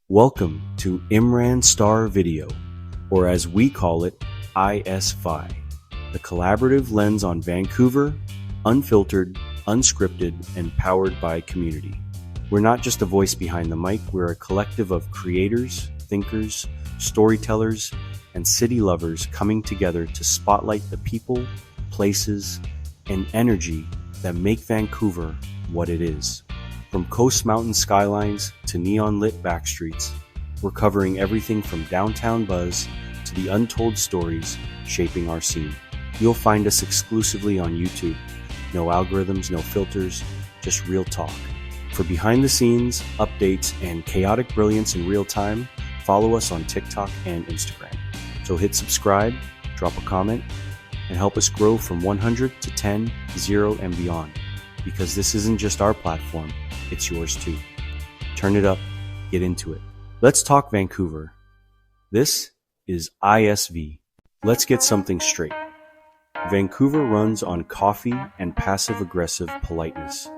Welcome to Imran Star Video, or as we call it, IS5, the collaborative lens on Vancouver, unfiltered, unscripted, and powered by community. We're not just a voice behind the mic, we're a collective of creators, thinkers, storytellers, and city lovers coming together to spotlight the people, places, and energy that make Vancouver what it is. From coast mountain skylines to neon-lit backstreets, we're covering everything from downtown buzz to the untold stories shaping our scene. You'll find us exclusively on YouTube. No algorithms, no filters, just real talk. For behind the scenes, updates, and chaotic brilliance in real time, follow us on TikTok and Instagram. So hit subscribe, drop a comment, and help us grow from 100 to 10, 0, and beyond. Because this isn't just our platform, it's yours too. Turn it up, get into it. Let's talk Vancouver. This is ISV. Let's get something straight. Vancouver runs on coffee and passive-aggressive politeness.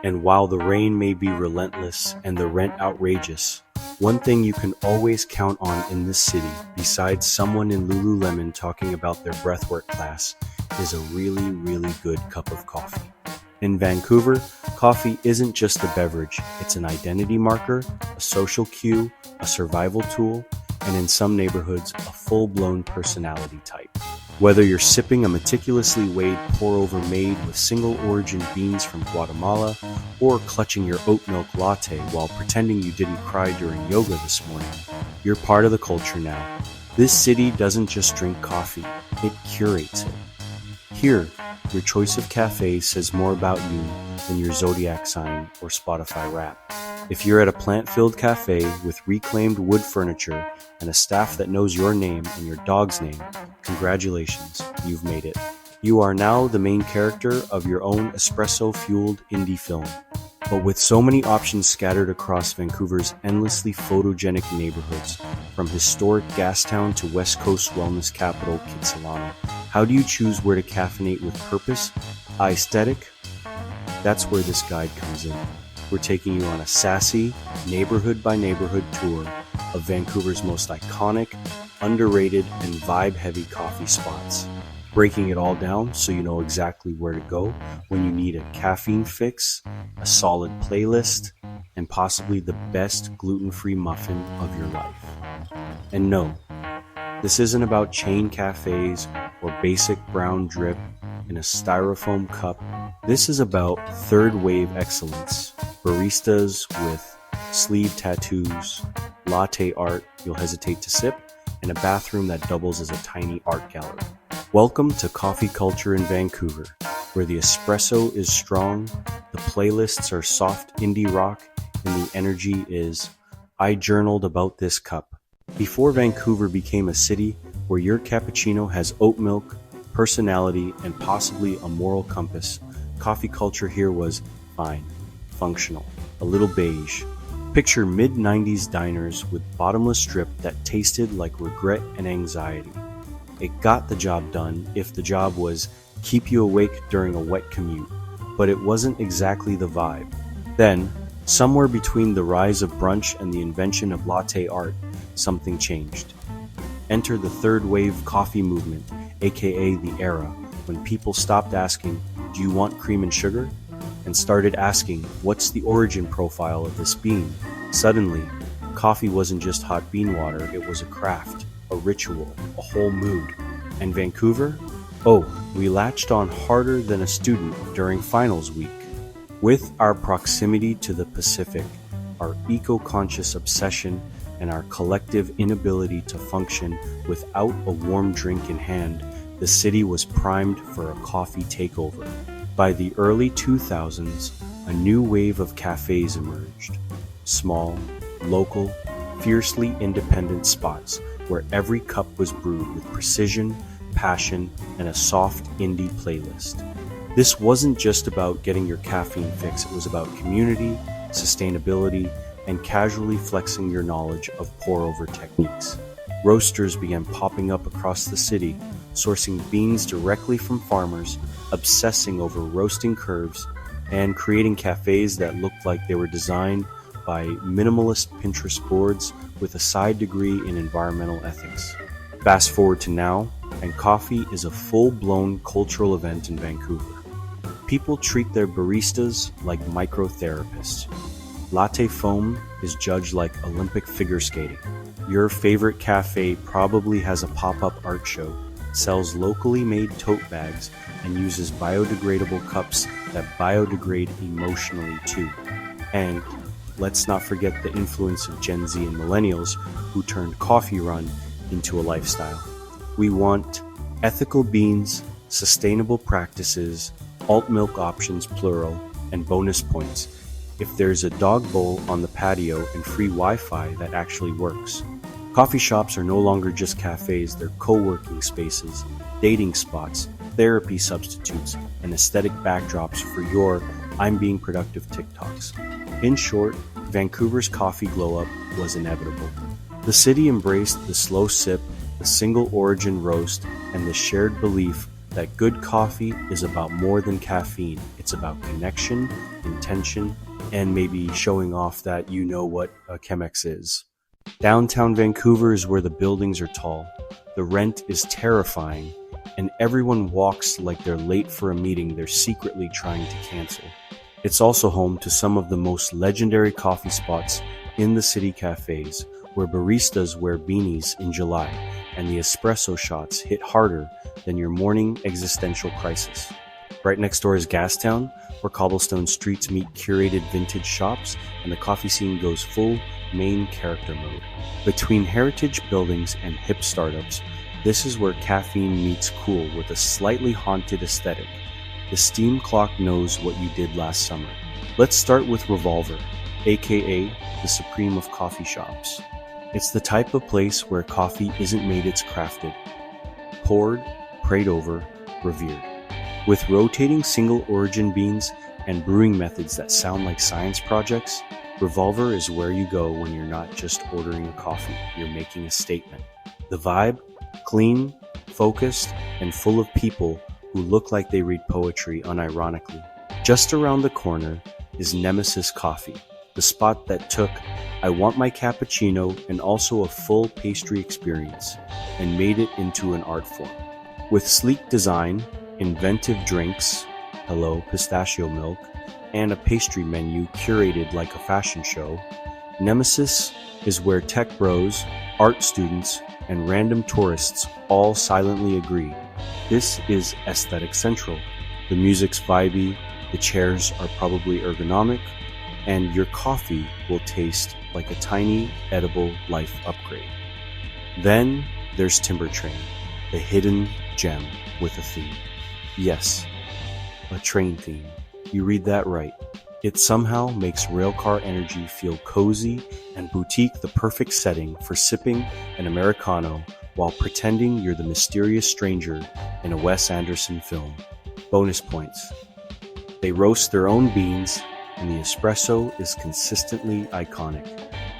And while the rain may be relentless and the rent outrageous, one thing you can always count on in this city, besides someone in Lululemon talking about their breathwork class, is a really, really good cup of coffee. In Vancouver, coffee isn't just a beverage, it's an identity marker, a social cue, a survival tool, and in some neighborhoods, a full-blown personality type. Whether you're sipping a meticulously weighed pour-over made with single-origin beans from Guatemala, or clutching your oat milk latte while pretending you didn't cry during yoga this morning, you're part of the culture now. This city doesn't just drink coffee, it curates it. Here, your choice of cafes says more about you than your zodiac sign or Spotify rap. If you're at a plant-filled cafe with reclaimed wood furniture and a staff that knows your name and your dog's name, congratulations, you've made it. You are now the main character of your own espresso-fueled indie film. But with so many options scattered across Vancouver's endlessly photogenic neighborhoods, from historic Gastown to West Coast wellness capital Kitsilano, how do you choose where to caffeinate with purpose, aesthetic? That's where this guide comes in. We're taking you on a sassy, neighborhood-by-neighborhood tour of Vancouver's most iconic, underrated, and vibe-heavy coffee spots. Breaking it all down so you know exactly where to go when you need a caffeine fix, a solid playlist, and possibly the best gluten-free muffin of your life. And no, this isn't about chain cafes or basic brown drip in a styrofoam cup. This is about third-wave excellence. Baristas with sleeve tattoos, latte art you'll hesitate to sip, and a bathroom that doubles as a tiny art gallery. Welcome to coffee culture in Vancouver, where the espresso is strong, the playlists are soft indie rock, and the energy is, I journaled about this cup. Before Vancouver became a city where your cappuccino has oat milk, personality, and possibly a moral compass, coffee culture here was fine, functional, a little beige. Picture mid-90s diners with bottomless drip that tasted like regret and anxiety. It got the job done if the job was keep you awake during a wet commute, but it wasn't exactly the vibe. Then, somewhere between the rise of brunch and the invention of latte art, something changed. Enter the third wave coffee movement, aka the era, when people stopped asking, do you want cream and sugar? And started asking, what's the origin profile of this bean? Suddenly, coffee wasn't just hot bean water, it was a craft, a ritual, a whole mood. And Vancouver? Oh, we latched on harder than a student during finals week. With our proximity to the Pacific, our eco-conscious obsession, and our collective inability to function without a warm drink in hand, the city was primed for a coffee takeover. By the early 2000s, a new wave of cafes emerged. Small, local, fiercely independent spots where every cup was brewed with precision, passion, and a soft indie playlist. This wasn't just about getting your caffeine fix, it was about community, sustainability, and casually flexing your knowledge of pour-over techniques. Roasters began popping up across the city, sourcing beans directly from farmers, obsessing over roasting curves, and creating cafes that looked like they were designed by minimalist Pinterest boards with a side degree in environmental ethics. Fast forward to now, and coffee is a full-blown cultural event in Vancouver. People treat their baristas like microtherapists. Latte foam is judged like Olympic figure skating. Your favorite cafe probably has a pop-up art show, sells locally made tote bags, and uses biodegradable cups that biodegrade emotionally too. And let's not forget the influence of Gen Z and millennials who turned coffee run into a lifestyle. We want ethical beans, sustainable practices, alt milk options plural, and bonus points if there's a dog bowl on the patio and free Wi-Fi that actually works. Coffee shops are no longer just cafes, they're co-working spaces, dating spots, therapy substitutes, and aesthetic backdrops for your I'm being productive TikToks. In short, Vancouver's coffee glow-up was inevitable. The city embraced the slow sip, the single origin roast, and the shared belief that good coffee is about more than caffeine. It's about connection, intention, and maybe showing off that you know what a Chemex is. Downtown Vancouver is where the buildings are tall, the rent is terrifying, and everyone walks like they're late for a meeting they're secretly trying to cancel. It's also home to some of the most legendary coffee spots in the city cafes, where baristas wear beanies in July, and the espresso shots hit harder than your morning existential crisis. Right next door is Gastown, where cobblestone streets meet curated vintage shops, and the coffee scene goes full main character mode. Between heritage buildings and hip startups, this is where caffeine meets cool with a slightly haunted aesthetic. The steam clock knows what you did last summer. Let's start with Revolver, aka the supreme of coffee shops. It's the type of place where coffee isn't made, it's crafted. Poured, prayed over, revered. With rotating single origin beans and brewing methods that sound like science projects, Revolver is where you go when you're not just ordering a coffee, you're making a statement. The vibe? Clean, focused, and full of people who look like they read poetry unironically. Just around the corner is Nemesis Coffee, the spot that took I want my cappuccino and also a full pastry experience and made it into an art form. With sleek design, inventive drinks, hello pistachio milk, and a pastry menu curated like a fashion show, Nemesis is where tech bros, art students, and random tourists all silently agree. This is aesthetic central. The music's vibey, the chairs are probably ergonomic, and your coffee will taste like a tiny, edible life upgrade. Then there's Timber Train, the hidden gem with a theme. Yes, a train theme. You read that right. It somehow makes railcar energy feel cozy and boutique, the perfect setting for sipping an Americano while pretending you're the mysterious stranger in a Wes Anderson film. Bonus points. They roast their own beans, and the espresso is consistently iconic.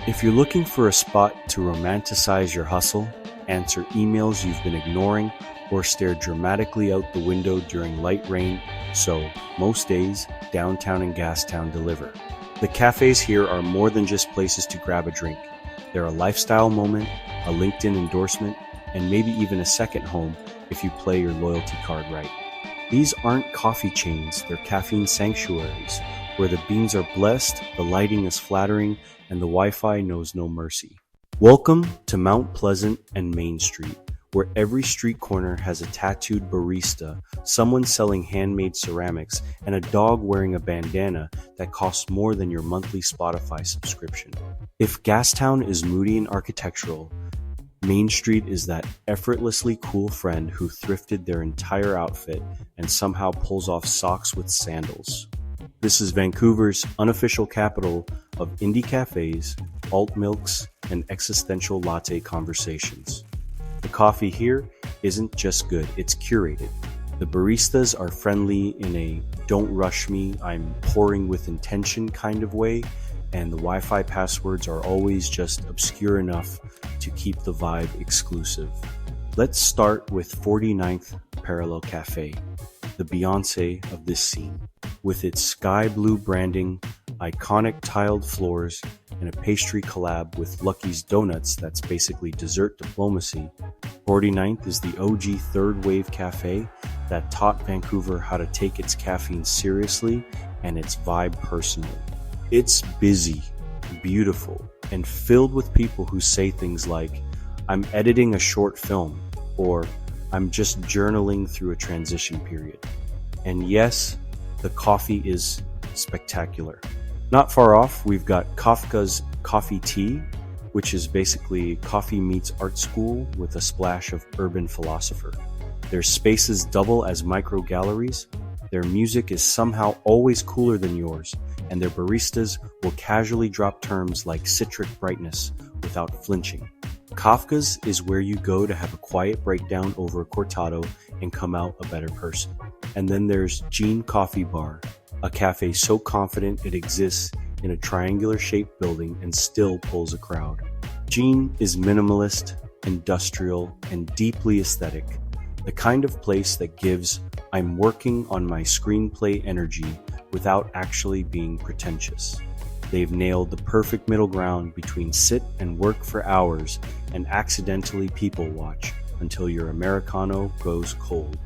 If you're looking for a spot to romanticize your hustle, answer emails you've been ignoring, or stare dramatically out the window during light rain, so most days, downtown and Gastown deliver. The cafes here are more than just places to grab a drink. They're a lifestyle moment, a LinkedIn endorsement, and maybe even a second home if you play your loyalty card right. These aren't coffee chains, they're caffeine sanctuaries, where the beans are blessed, the lighting is flattering, and the Wi-Fi knows no mercy. Welcome to Mount Pleasant and Main Street, where every street corner has a tattooed barista, someone selling handmade ceramics, and a dog wearing a bandana that costs more than your monthly Spotify subscription. If Gastown is moody and architectural, Main Street is that effortlessly cool friend who thrifted their entire outfit and somehow pulls off socks with sandals. This is Vancouver's unofficial capital of indie cafes, alt milks, and existential latte conversations. The coffee here isn't just good, it's curated. The baristas are friendly in a don't rush me, I'm pouring with intention kind of way, and the Wi-Fi passwords are always just obscure enough to keep the vibe exclusive. Let's start with 49th Parallel Cafe, the Beyoncé of this scene. With its sky blue branding, iconic tiled floors, and a pastry collab with Lucky's Donuts that's basically dessert diplomacy, 49th is the OG third wave cafe that taught Vancouver how to take its caffeine seriously and its vibe personally. It's busy, beautiful, and filled with people who say things like, "I'm editing a short film," or "I'm just journaling through a transition period." And yes, the coffee is spectacular. Not far off, we've got Kafka's Coffee Tea, which is basically coffee meets art school with a splash of urban philosopher. Their spaces double as micro galleries, their music is somehow always cooler than yours, and their baristas will casually drop terms like citric brightness without flinching. Kafka's is where you go to have a quiet breakdown over a cortado and come out a better person. And then there's Jean Coffee Bar, a cafe so confident it exists in a triangular-shaped building and still pulls a crowd. Jean is minimalist, industrial, and deeply aesthetic, the kind of place that gives "I'm working on my screenplay" energy without actually being pretentious. They've nailed the perfect middle ground between sit and work for hours and accidentally people watch until your Americano goes cold.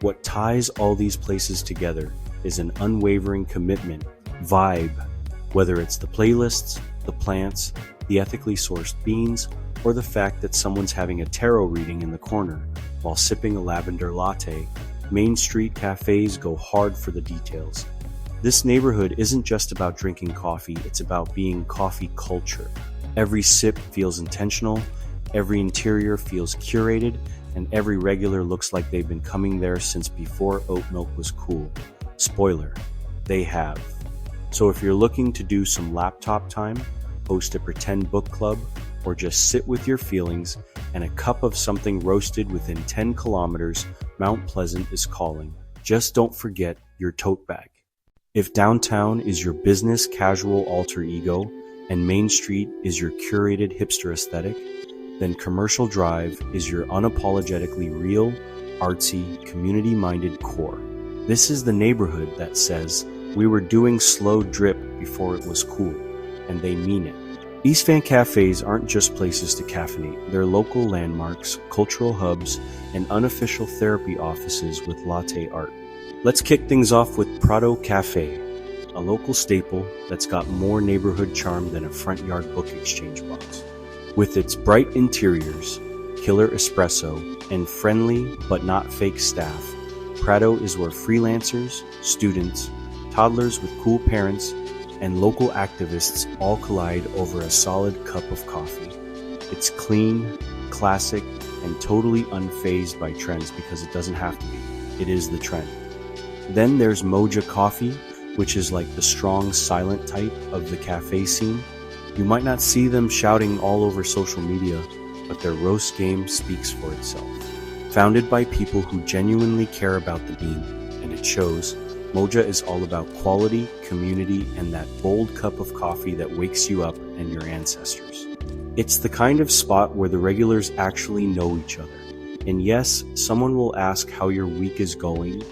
What ties all these places together is an unwavering commitment, vibe, whether it's the playlists, the plants, the ethically sourced beans, or the fact that someone's having a tarot reading in the corner while sipping a lavender latte. Main Street cafes go hard for the details. This neighborhood isn't just about drinking coffee, it's about being coffee culture. Every sip feels intentional, every interior feels curated, and every regular looks like they've been coming there since before oat milk was cool. Spoiler, they have. So if you're looking to do some laptop time, host a pretend book club, or just sit with your feelings and a cup of something roasted within 10 kilometers, Mount Pleasant is calling. Just don't forget your tote bag. If downtown is your business casual alter ego and Main Street is your curated hipster aesthetic, then Commercial Drive is your unapologetically real, artsy, community-minded core. This is the neighborhood that says, "We were doing slow drip before it was cool," and they mean it. East Van cafes aren't just places to caffeinate, they're local landmarks, cultural hubs, and unofficial therapy offices with latte art. Let's kick things off with Prado Cafe, a local staple that's got more neighborhood charm than a front yard book exchange box. With its bright interiors, killer espresso, and friendly but not fake staff, Prado is where freelancers, students, toddlers with cool parents, and local activists all collide over a solid cup of coffee. It's clean, classic, and totally unfazed by trends because it doesn't have to be. It is the trend. Then there's Moja Coffee, which is like the strong, silent type of the cafe scene. You might not see them shouting all over social media, but their roast game speaks for itself. Founded by people who genuinely care about the bean, and it shows, Moja is all about quality, community, and that bold cup of coffee that wakes you up and your ancestors. It's the kind of spot where the regulars actually know each other. And yes, someone will ask how your week is going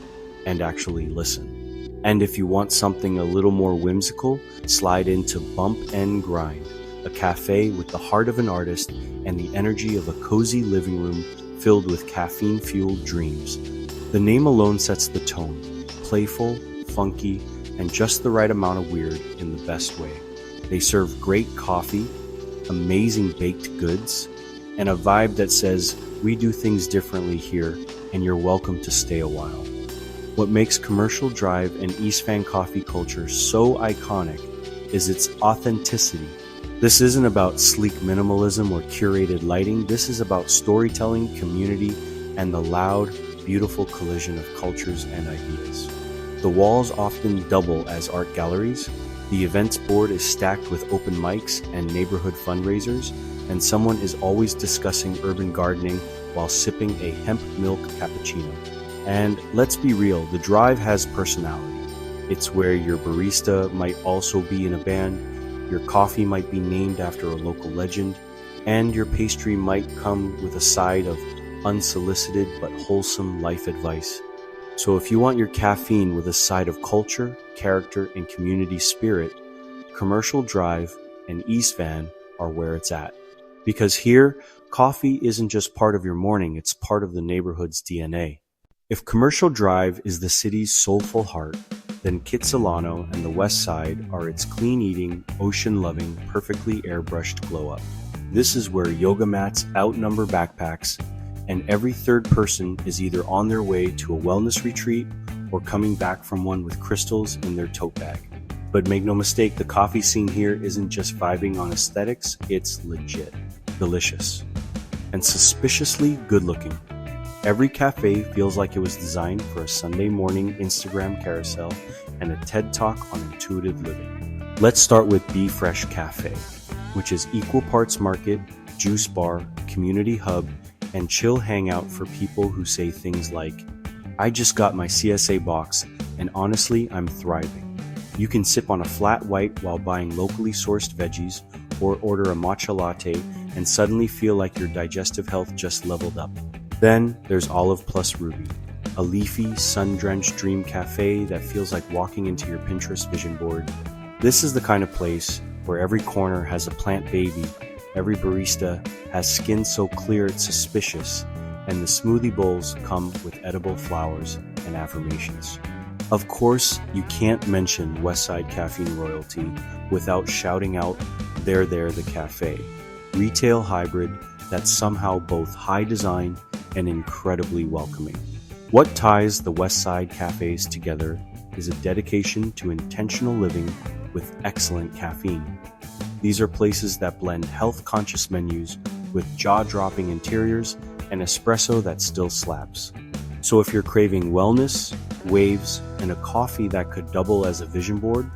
and actually listen. And if you want something a little more whimsical, slide into Bump and Grind, a cafe with the heart of an artist and the energy of a cozy living room filled with caffeine-fueled dreams. The name alone sets the tone. Playful, funky, and just the right amount of weird in the best way. They serve great coffee, amazing baked goods, and a vibe that says, "We do things differently here, and you're welcome to stay a while." What makes Commercial Drive and East Van coffee culture so iconic is its authenticity. This isn't about sleek minimalism or curated lighting. This is about storytelling, community, and the loud, beautiful collision of cultures and ideas. The walls often double as art galleries, the events board is stacked with open mics and neighborhood fundraisers, and someone is always discussing urban gardening while sipping a hemp milk cappuccino. And let's be real, the drive has personality. It's where your barista might also be in a band, your coffee might be named after a local legend, and your pastry might come with a side of unsolicited but wholesome life advice. So if you want your caffeine with a side of culture, character, and community spirit, Commercial Drive and East Van are where it's at. Because here, coffee isn't just part of your morning, it's part of the neighborhood's DNA. If Commercial Drive is the city's soulful heart, then Kitsilano and the West Side are its clean-eating, ocean-loving, perfectly airbrushed glow-up. This is where yoga mats outnumber backpacks, and every third person is either on their way to a wellness retreat or coming back from one with crystals in their tote bag. But make no mistake, the coffee scene here isn't just vibing on aesthetics, it's legit, delicious, and suspiciously good-looking. Every cafe feels like it was designed for a Sunday morning Instagram carousel and a TED Talk on intuitive living. Let's start with Be Fresh Cafe, which is equal parts market, juice bar, community hub, and chill hangout for people who say things like, I just got my CSA box, and honestly, I'm thriving. You can sip on a flat white while buying locally sourced veggies, or order a matcha latte and suddenly feel like your digestive health just leveled up. Then there's Olive Plus Ruby, a leafy, sun-drenched dream cafe that feels like walking into your Pinterest vision board. This is the kind of place where every corner has a plant baby, every barista has skin so clear it's suspicious, and the smoothie bowls come with edible flowers and affirmations. Of course, you can't mention Westside Caffeine royalty without shouting out There the Cafe, retail hybrid that's somehow both high design and incredibly welcoming. What ties the Westside cafes together is a dedication to intentional living with excellent caffeine. These are places that blend health-conscious menus with jaw-dropping interiors and espresso that still slaps. So if you're craving wellness, waves, and a coffee that could double as a vision board,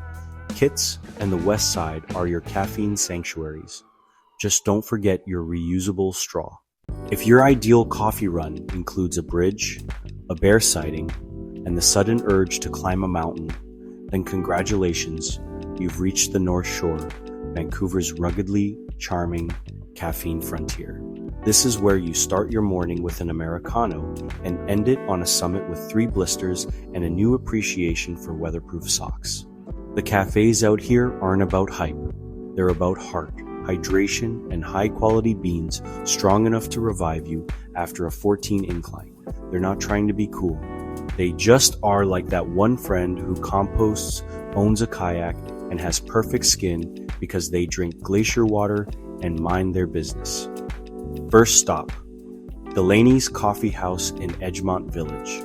Kits and the West Side are your caffeine sanctuaries. Just don't forget your reusable straw. If your ideal coffee run includes a bridge, a bear sighting, and the sudden urge to climb a mountain, then congratulations, you've reached the North Shore, Vancouver's ruggedly charming caffeine frontier. This is where you start your morning with an Americano and end it on a summit with 3 blisters and a new appreciation for weatherproof socks. The cafes out here aren't about hype. They're about heart, hydration, and high-quality beans strong enough to revive you after a 14 incline. They're not trying to be cool. They just are like that one friend who composts, owns a kayak, and has perfect skin because they drink glacier water and mind their business. First stop, Delaney's Coffee House in Edgemont Village.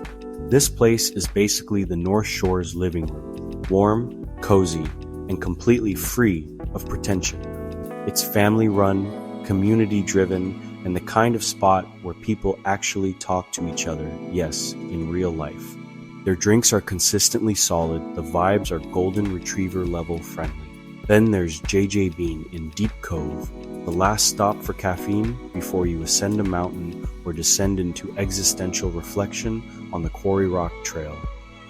This place is basically the North Shore's living room, warm, cozy, and completely free of pretension. It's family-run, community-driven, and the kind of spot where people actually talk to each other, yes, in real life. Their drinks are consistently solid, the vibes are golden retriever level friendly. Then there's JJ Bean in Deep Cove, the last stop for caffeine before you ascend a mountain or descend into existential reflection on the Quarry Rock Trail.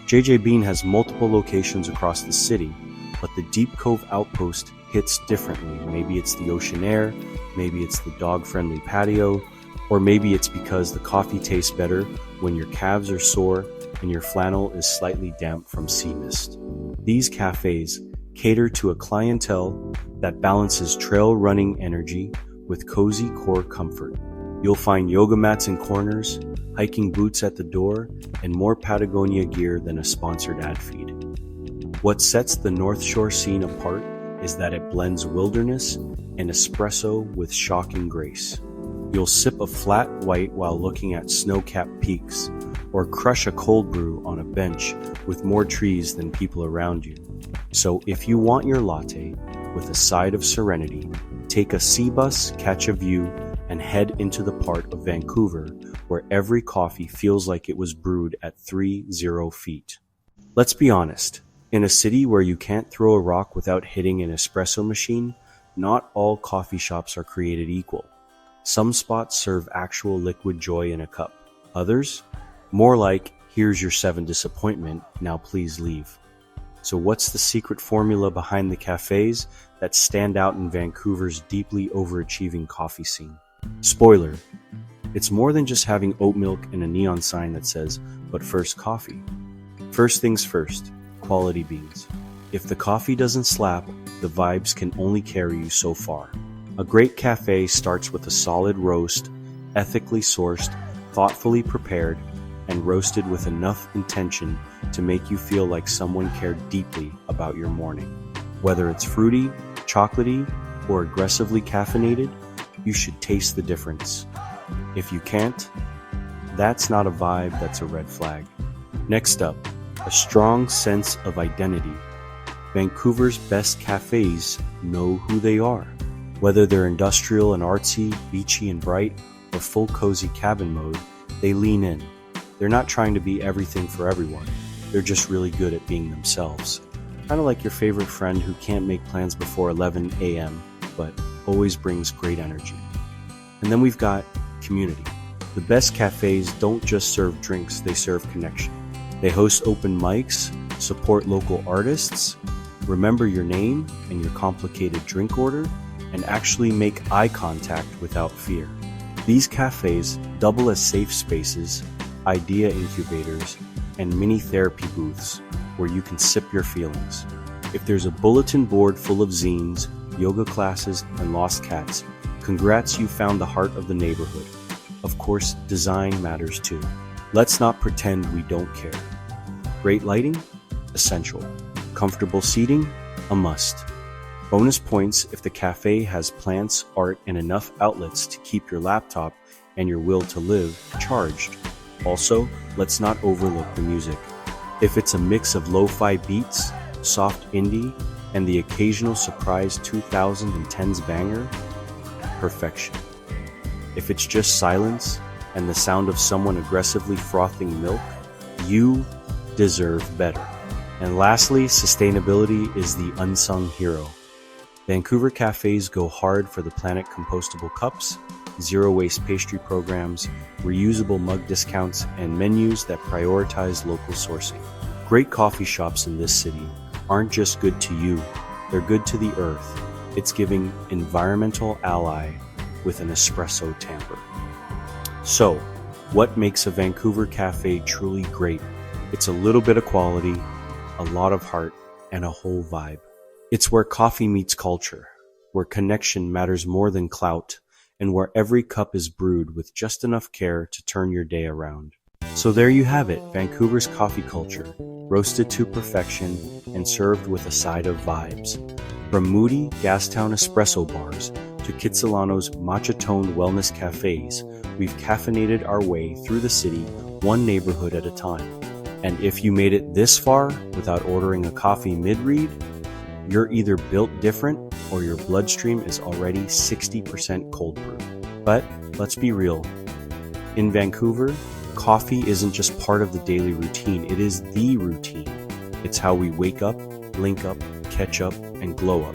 JJ Bean has multiple locations across the city, but the Deep Cove outpost hits differently. Maybe it's the ocean air, maybe it's the dog-friendly patio, or maybe it's because the coffee tastes better when your calves are sore and your flannel is slightly damp from sea mist. These cafes cater to a clientele that balances trail running energy with cozy core comfort. You'll find yoga mats in corners, hiking boots at the door, and more Patagonia gear than a sponsored ad feed. What sets the North Shore scene apart is that it blends wilderness and espresso with shocking grace. You'll sip a flat white while looking at snow-capped peaks, or crush a cold brew on a bench with more trees than people around you. So if you want your latte with a side of serenity, take a sea bus, catch a view, and head into the part of Vancouver where every coffee feels like it was brewed at 30 feet. Let's be honest, in a city where you can't throw a rock without hitting an espresso machine, not all coffee shops are created equal. Some spots serve actual liquid joy in a cup. Others, more like, here's your 7 disappointment, now please leave. So what's the secret formula behind the cafes that stand out in Vancouver's deeply overachieving coffee scene? Spoiler, it's more than just having oat milk and a neon sign that says, but first coffee. First things first, quality beans. If the coffee doesn't slap, the vibes can only carry you so far. A great cafe starts with a solid roast, ethically sourced, thoughtfully prepared, and roasted with enough intention to make you feel like someone cared deeply about your morning. Whether it's fruity, chocolatey, or aggressively caffeinated, you should taste the difference. If you can't, that's not a vibe, that's a red flag. Next up, a strong sense of identity. Vancouver's best cafes know who they are. Whether they're industrial and artsy, beachy and bright, or full cozy cabin mode, they lean in. They're not trying to be everything for everyone. They're just really good at being themselves. Kind of like your favorite friend who can't make plans before 11 a.m., but always brings great energy. And then we've got community. The best cafes don't just serve drinks, they serve connection. They host open mics, support local artists, remember your name and your complicated drink order, and actually make eye contact without fear. These cafes double as safe spaces, idea incubators, and mini therapy booths where you can sip your feelings. If there's a bulletin board full of zines, yoga classes, and lost cats, congrats, you found the heart of the neighborhood. Of course, design matters too. Let's not pretend we don't care. Great lighting? Essential. Comfortable seating? A must. Bonus points if the cafe has plants, art, and enough outlets to keep your laptop and your will to live charged. Also, let's not overlook the music. If it's a mix of lo-fi beats, soft indie, and the occasional surprise 2010s banger, perfection. If it's just silence and the sound of someone aggressively frothing milk, you deserve better. And lastly, sustainability is the unsung hero. Vancouver cafes go hard for the Planet compostable cups, zero-waste pastry programs, reusable mug discounts, and menus that prioritize local sourcing. Great coffee shops in this city aren't just good to you, they're good to the earth. It's giving environmental ally with an espresso tamper. So, what makes a Vancouver cafe truly great? It's a little bit of quality, a lot of heart, and a whole vibe. It's where coffee meets culture, where connection matters more than clout, and where every cup is brewed with just enough care to turn your day around. So there you have it, Vancouver's coffee culture, roasted to perfection and served with a side of vibes. From moody Gastown espresso bars to Kitsilano's matcha-toned wellness cafes, we've caffeinated our way through the city, one neighborhood at a time. And if you made it this far without ordering a coffee mid-read, you're either built different or your bloodstream is already 60% cold brew. But let's be real. In Vancouver, coffee isn't just part of the daily routine, it is the routine. It's how we wake up, link up, catch up, and glow up.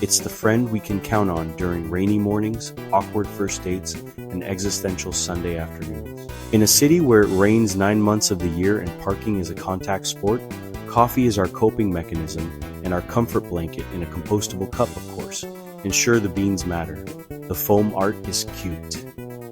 It's the friend we can count on during rainy mornings, awkward first dates, and existential Sunday afternoons. In a city where it rains 9 months of the year and parking is a contact sport, coffee is our coping mechanism and our comfort blanket in a compostable cup, of course. And sure, the beans matter. The foam art is cute.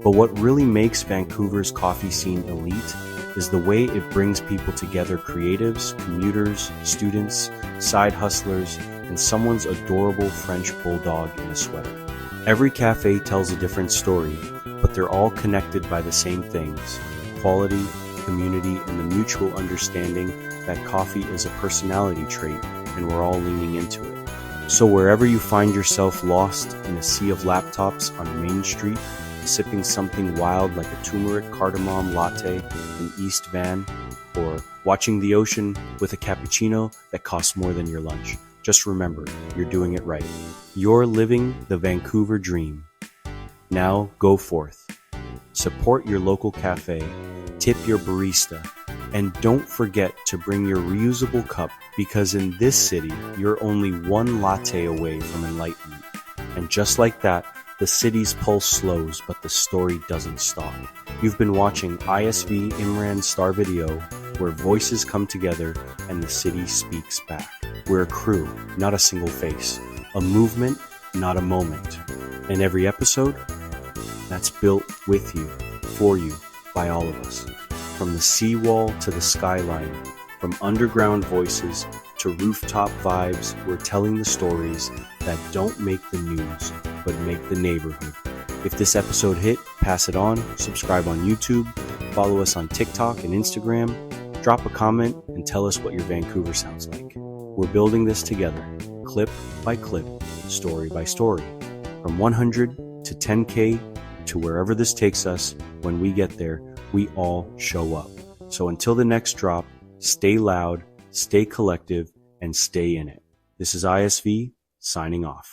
But what really makes Vancouver's coffee scene elite is the way it brings people together: creatives, commuters, students, side hustlers, and someone's adorable French bulldog in a sweater. Every cafe tells a different story, but they're all connected by the same things: quality, community, and the mutual understanding that coffee is a personality trait and we're all leaning into it. So wherever you find yourself lost in a sea of laptops on Main Street, sipping something wild like a turmeric cardamom latte in East Van, or watching the ocean with a cappuccino that costs more than your lunch, just remember, you're doing it right. You're living the Vancouver dream. Now go forth. Support your local cafe, tip your barista, and don't forget to bring your reusable cup, because in this city, you're only one latte away from enlightenment. And just like that, the city's pulse slows, but the story doesn't stop. You've been watching ISV Imran's Star Video, where voices come together and the city speaks back. We're a crew, not a single face. A movement, not a moment. And every episode, that's built with you, for you, by all of us. From the seawall to the skyline, from underground voices to rooftop vibes, we're telling the stories that don't make the news, but make the neighborhood. If this episode hit, pass it on, subscribe on YouTube, follow us on TikTok and Instagram, drop a comment, and tell us what your Vancouver sounds like. We're building this together, clip by clip, story by story. From 100 to 10K to wherever this takes us, when we get there, we all show up. So until the next drop, stay loud, stay collective, and stay in it. This is ISV, signing off.